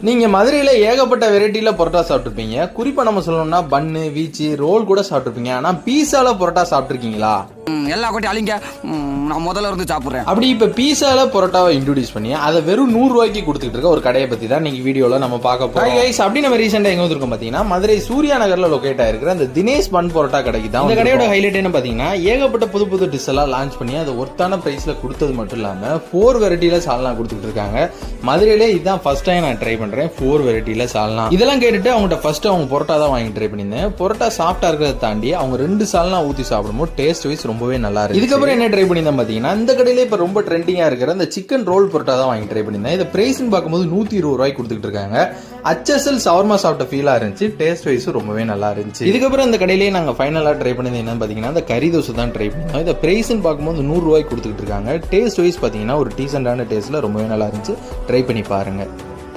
நீங்க மதுரையில ஏகப்பட்ட வெரைட்டில பரோட்டா சாப்பிட்டுருப்பீங்க. குறிப்பா நம்ம சொல்லணும்னா பன்னு, வீச்சு, ரோல் கூட சாப்பிட்டுருப்பீங்க. ஆனா பீஸால பரோட்டா சாப்பிட்டுருக்கீங்களா? எல்லா கொட்டி அழிங்க, நான் முதல்ல இருந்து சாப்பிடுறேன். அப்படி இப்ப பீஸால பரோட்டாவை இன்ட்ரோடியூஸ் பண்ணி அதை வெறும் 100 ரூபாய்க்கு கொடுத்துட்டு இருக்க ஒரு கடையை பத்தி தான் இன்னைக்கு வீடியோல நம்ம பார்க்க போறோம். கைஸ், அப்படி நம்ம ரீசெண்டா எங்க வந்திருக்கோம் பாத்தீங்கன்னா, மதுரை சூர்யா நகர்ல லொகேட் ஆயிருக்கிற அந்த தினேஷ் பன் பரோட்டா கடைக்கு தான். இந்த கடையோட ஹைலைட் என்ன பாத்தீங்கன்னா, ஏகப்பட்ட புது புது டிஷ் எல்லாம் லான்ச் பண்ணி அதை ஒர்த்தான பிரைஸ்ல கொடுத்தது மட்டும் இல்லாம 4 வெரைட்டில சால்னா கொடுத்துட்டு இருக்காங்க. மதுரையிலே இதுதான் ஃபர்ஸ்ட் டைம் நான் ட்ரை பண்றேன் 4 வெரைட்டில சால்னா. இதெல்லாம் கேட்டுட்டு அவங்ககிட்ட ஃபர்ஸ்ட் அவங்க பரோட்டா தான் வாங்கி ட்ரை பண்ணியிருந்தேன். பரோட்டா சாஃப்டா இருக்கிறத தாண்டி அவங்க 2 சால்னா ஊத்தி சாப்பிடும்போது டேஸ்ட் வைஸ் ரொம்பவே நல்லா இருக்கு. இதுக்கப்புறம் என்ன ட்ரை பண்ணியிருந்தேன் பாத்தீங்கன்னா, இந்த கடையில இப்ப ரொம்ப ட்ரெண்டிங்கா இருக்கிற அந்த சிக்கன் ரோல் பரோட்டா தான் வாங்கி ட்ரை பண்ணியிருந்தேன். இதை பிரைஸ்ன்னு பார்க்கும்போது 120 ரூபாய்க்கு கொடுத்துட்டு இருக்காங்க. HSL சவர்மா சாப்பிட்ட ஃபீலா இருந்துச்சு. டேஸ்ட் வைஸ் ரொம்பவே நல்லா இருந்துச்சு. இதுக்கப்புறம் இந்த கடையிலேயே நாங்க ஃபைனலா ட்ரை பண்ணது என்னன்னு பாத்தீங்கன்னா, இந்த கறி தோசை தான் ட்ரை பண்ணோம். இதை பிரைஸ்ன்னு பார்க்கும்போது 100 ரூபாய்க்கு கொடுத்துட்டு இருக்காங்க. டேஸ்ட் வைஸ் பாத்தீங்கன்னா ஒரு டீசென்டான டேஸ்ட்ல ரொம்பவே நல்லா இருந்துச்சு. ட்ரை பண்ணி பாருங்க.